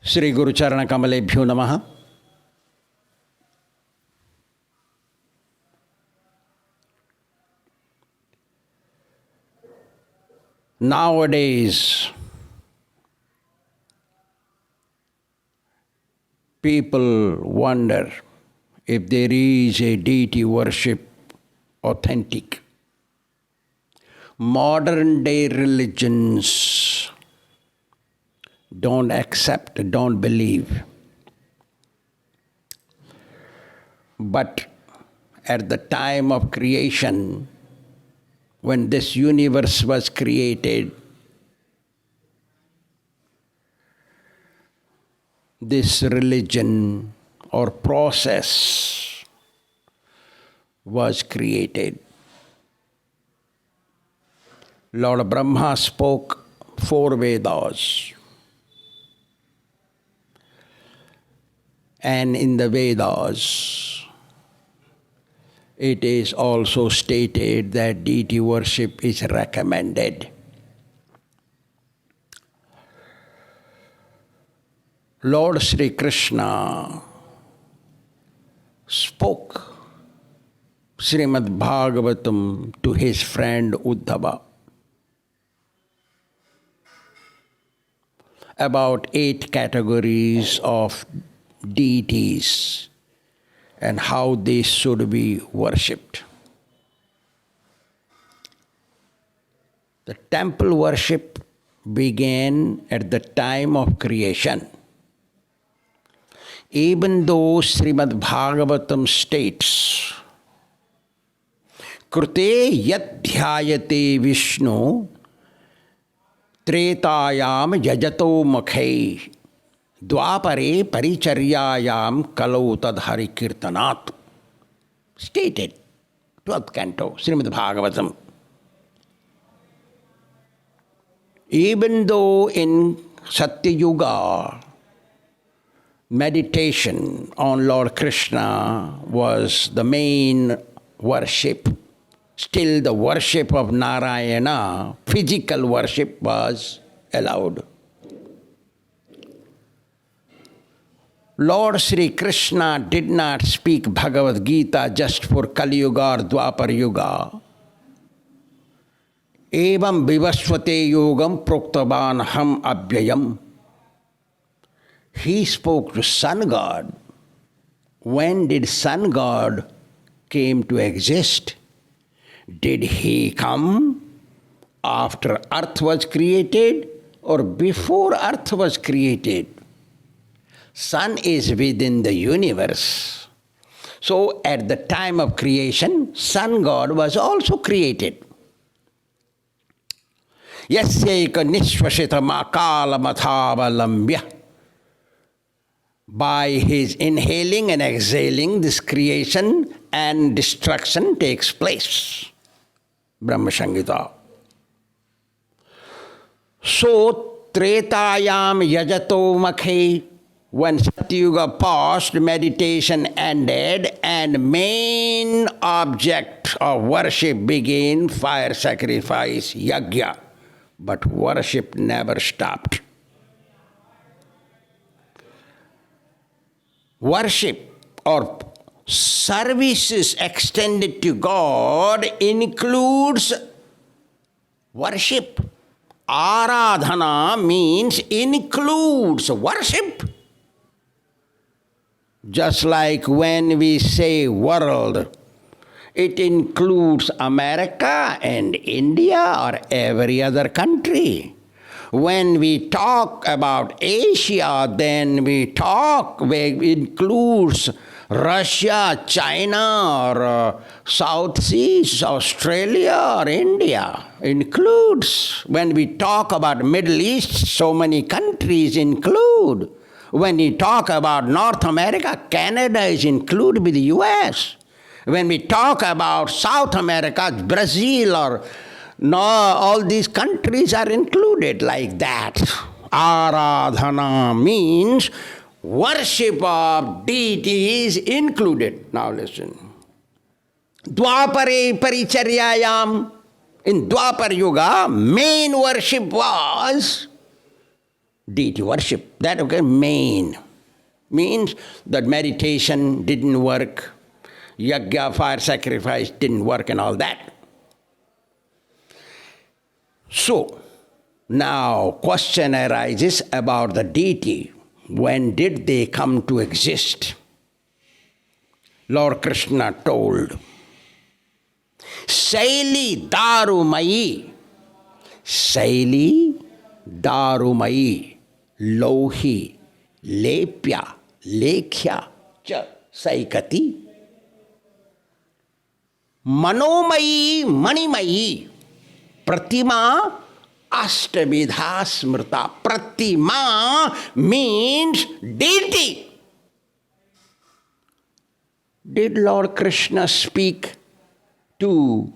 Sri Guru Charana Kamalebhyo Namaha. Nowadays, people wonder if there is a deity worship authentic. Modern day religions don't accept, don't believe. But at the time of creation, when this universe was created, this religion or process was created. Lord Brahma spoke 4 Vedas. And in the Vedas, it is also stated that deity worship is recommended. Lord Sri Krishna spoke Srimad Bhagavatam to his friend Uddhava about 8 categories of deities and how they should be worshipped. The temple worship began at the time of creation. Even though Srimad Bhagavatam states, Krute yat dhyayate Vishnu tretayam yajato makhai Dvapare paricharyayam kalau tadhari kirtanat. Stated, 12th canto, Srimad Bhagavatam. Even though in Satya Yuga, meditation on Lord Krishna was the main worship, still the worship of Narayana, physical worship was allowed. Lord Sri Krishna did not speak Bhagavad Gita just for Kali Yuga or Dwapar Yuga. Evam vivasvate yogam proktavan ham abhyayam. He spoke to Sun God. When did Sun God came to exist? Did he come after Earth was created or before Earth was created? Sun is within the universe. So at the time of creation, Sun God was also created. Yasyaika nishvashitama kalamathavalambya. By his inhaling and exhaling, this creation and destruction takes place. Brahma Sangita. So, Tretayam yajato makhe. When Satyuga passed, meditation ended, and main object of worship began, fire sacrifice, yajna. But worship never stopped. Worship or services extended to God includes worship. Aradhana means includes worship. Just like when we say world, it includes America and India or every other country. When we talk about Asia, then it includes Russia, China, or South Seas, Australia, or India. Includes. When we talk about Middle East, so many countries include. When we talk about North America, Canada is included with the US. When we talk about South America, Brazil or all these countries are included like that. Aradhana means worship of deities included. Now listen. Dvapare paricharyayam. In Dwapar Yuga, main worship was deity worship. That okay, main. Means that meditation didn't work, yajna, fire sacrifice didn't work and all that. So, now question arises about the deity. When did they come to exist? Lord Krishna told, Shaili Darumayi, Shaili Darumayi, Lohi, Lepya, Lekhya, Cha, Saikati, Manomayi, Manimayi, Pratima, Ashtavidha Smrta. Pratima means deity. Did Lord Krishna speak to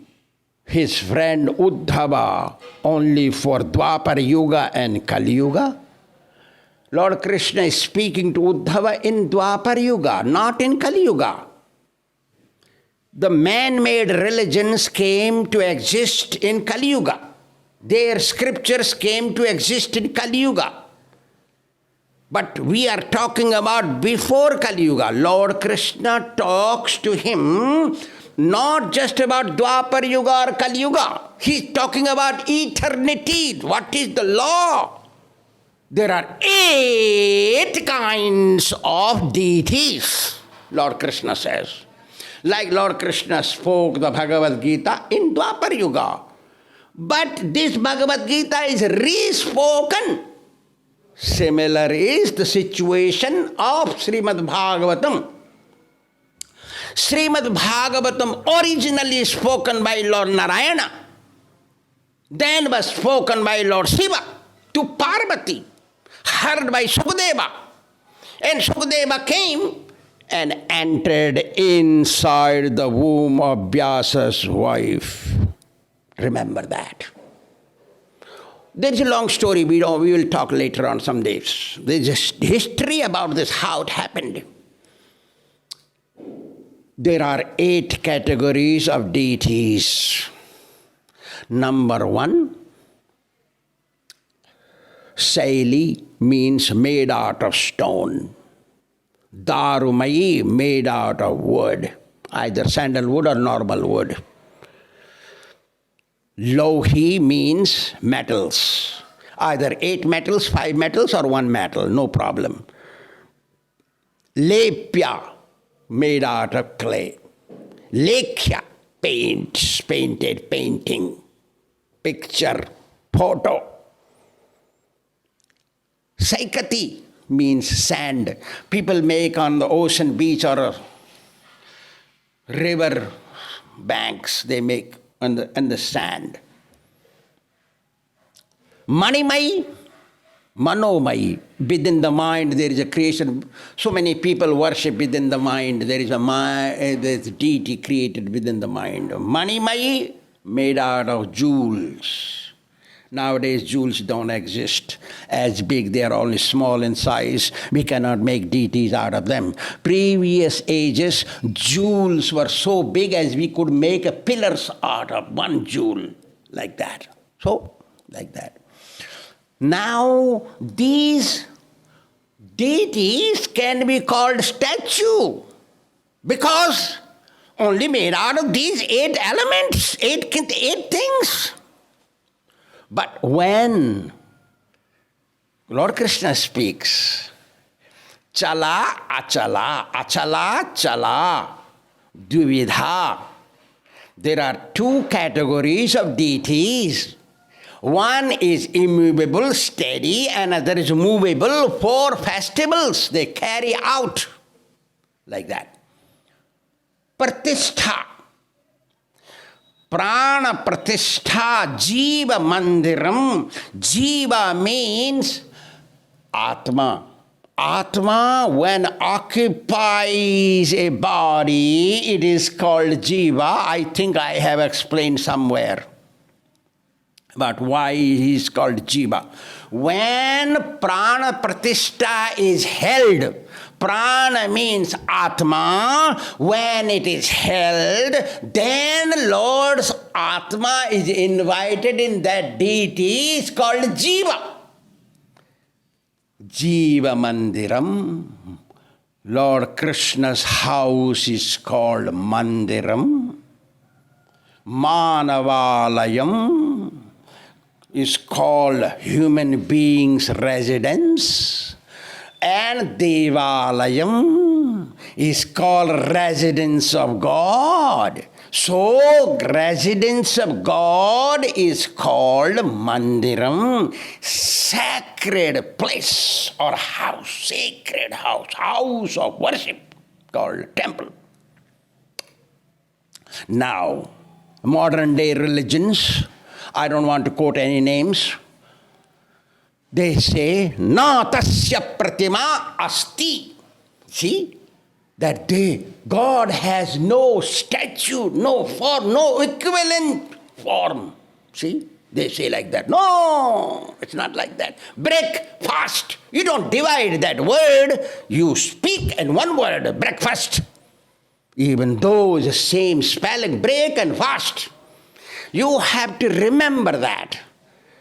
his friend Uddhava only for Dwapar Yuga and Kali Yuga? Lord Krishna is speaking to Uddhava in Dwapar Yuga, not in Kali Yuga. The man-made religions came to exist in Kali Yuga. Their scriptures came to exist in Kali Yuga. But we are talking about before Kali Yuga. Lord Krishna talks to him not just about Dwapar Yuga or Kali Yuga. He's talking about eternity. What is the law? There are 8 kinds of deities, Lord Krishna says. Like Lord Krishna spoke the Bhagavad Gita in Dwapar Yuga. But this Bhagavad Gita is re-spoken. Similar is the situation of Srimad Bhagavatam. Srimad Bhagavatam originally spoken by Lord Narayana, then was spoken by Lord Shiva to Parvati, heard by Sukadeva. And Sukadeva came and entered inside the womb of Vyasa's wife. Remember that. There is a long story, we will talk later on some days. There is a history about this, how it happened. There are 8 categories of deities. Number 1, Shaili means made out of stone. Darumayi, made out of wood, either sandalwood or normal wood. Lohi means metals, either 8 metals, 5 metals or 1 metal, no problem. Lepya, made out of clay. Lekhya, paints, painted, painting, picture, photo. Saikati means sand. People make on the ocean beach or river banks, they make on the sand. Manimai, Manomai, within the mind there is a creation. So many people worship within the mind. There is there's deity created within the mind. Manimai, made out of jewels. Nowadays jewels don't exist as big, they are only small in size. We cannot make deities out of them. Previous ages, jewels were so big as we could make a pillars out of one jewel, like that. So, like that. Now, these deities can be called statue because only made out of these 8 elements, 8 things. But when Lord Krishna speaks, chala, achala, achala, chala, dvividha, there are 2 categories of deities. One is immovable, steady, and another is movable. 4 festivals they carry out like that. Pratishtha. Prana pratishtha, jiva mandiram. Jiva means atma. Atma, when occupies a body, it is called jiva. I think I have explained somewhere about why he is called jiva. When prana pratishtha is held, prana means atma, when it is held, then Lord's atma is invited in that deity, is called jiva. Jiva Mandiram. Lord Krishna's house is called Mandiram. Manavalayam is called human beings' residence. And Devalayam is called residence of God. So, residence of God is called Mandiram, sacred place or house, sacred house, house of worship called temple. Now, modern day religions, I don't want to quote any names, they say, na tasya pratima asti. See? That God has no statue, no form, no equivalent form. See? They say like that. No, it's not like that. Breakfast. You don't divide that word. You speak in one word, breakfast. Even though it's the same spelling, break and fast. You have to remember that.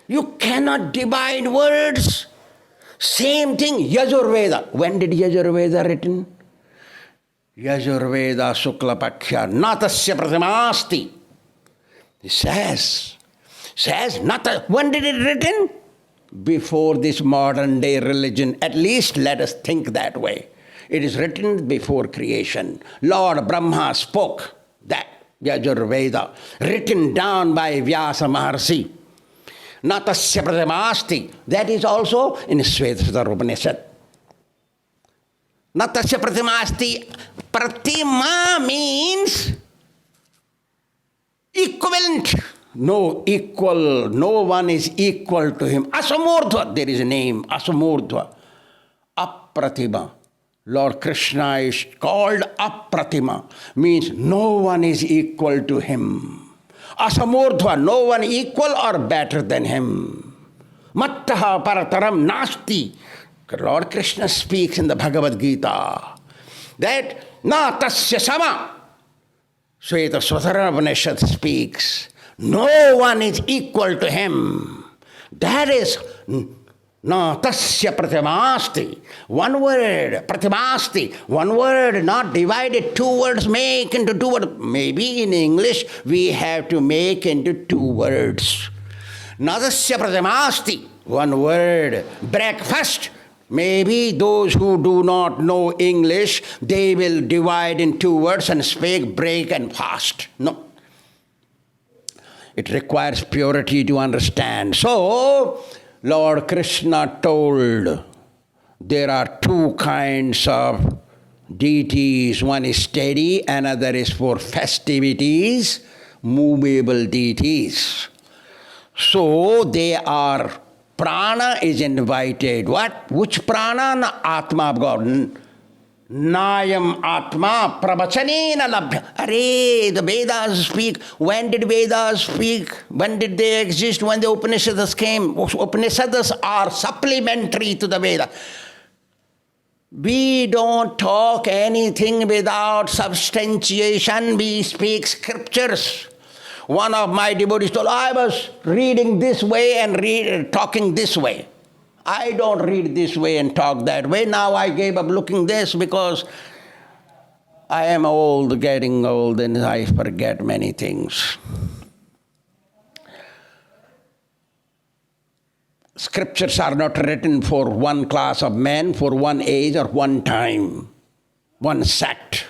You cannot divide words. Same thing, Yajurveda. When did Yajurveda written? Yajurveda Sukla Paksha Natasya Pratimasti. It says, when did it written? Before this modern day religion. At least let us think that way. It is written before creation. Lord Brahma spoke that Yajurveda, written down by Vyasa Maharshi. Natasya Pratimasti. That is also in Svetasvatara Upanishad. Natasya Pratimasti. Pratima means equivalent. No equal, no one is equal to him. Asamurdhva, there is a name, Asamurdhva. Apratima. Lord Krishna is called Apratima, means no one is equal to him. Asamurdhva, no one equal or better than him. Mattaha parataram nasti. Lord Krishna speaks in the Bhagavad Gita that na tasya sama. Svetasvatara Upanishad speaks. No one is equal to him. That is na tasya pratimasti. One word, pratimasti. One word, not divided. Two words make into two words. Maybe in English we have to make into two words. Na tasya pratimasti. One word. Breakfast. Maybe those who do not know English, they will divide in two words and speak break and fast. No. It requires purity to understand. So, Lord Krishna told there are two kinds of deities. One is steady, another is for festivities, movable deities. So, they are prana is invited. What? Which prana? Atma of God. Nayam Atma Pravachanena Labhya. Arey, the Vedas speak. When did Vedas speak? When did they exist? When the Upanishads came. Upanishads are supplementary to the Vedas. We don't talk anything without substantiation. We speak scriptures. One of my devotees told, I was reading this way and talking this way. I don't read this way and talk that way. Now I gave up looking this because I am old, getting old, and I forget many things. Scriptures are not written for one class of men, for one age or one time, one sect,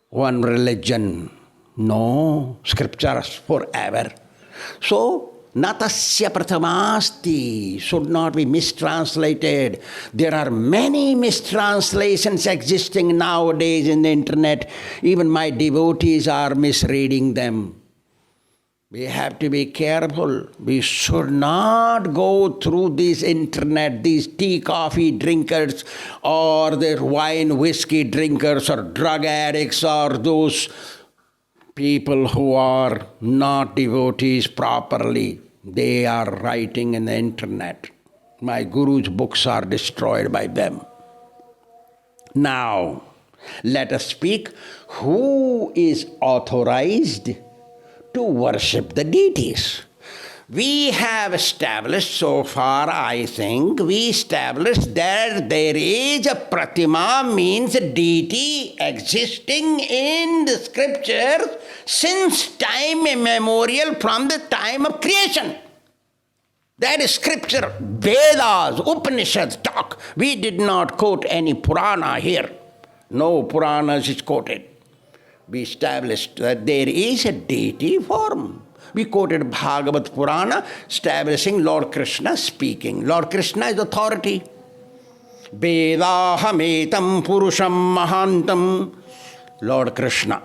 one religion. No, scriptures forever. So, natasya pratamasti should not be mistranslated. There are many mistranslations existing nowadays in the internet. Even my devotees are misreading them. We have to be careful. We should not go through this internet, these tea, coffee drinkers, or the wine, whiskey drinkers, or drug addicts, or those people who are not devotees properly. They are writing in the internet. My guru's books are destroyed by them. Now, let us speak. Who is authorized to worship the deities? We have established so far, I think, we established that there is a pratima, means a deity existing in the scriptures since time immemorial, from the time of creation. That is scripture, Vedas, Upanishads talk. We did not quote any Purana here. No Puranas is quoted. We established that there is a deity form. We quoted Bhagavad Purana, establishing Lord Krishna speaking. Lord Krishna is authority. Vedahametam purusham mahantam. Lord Krishna.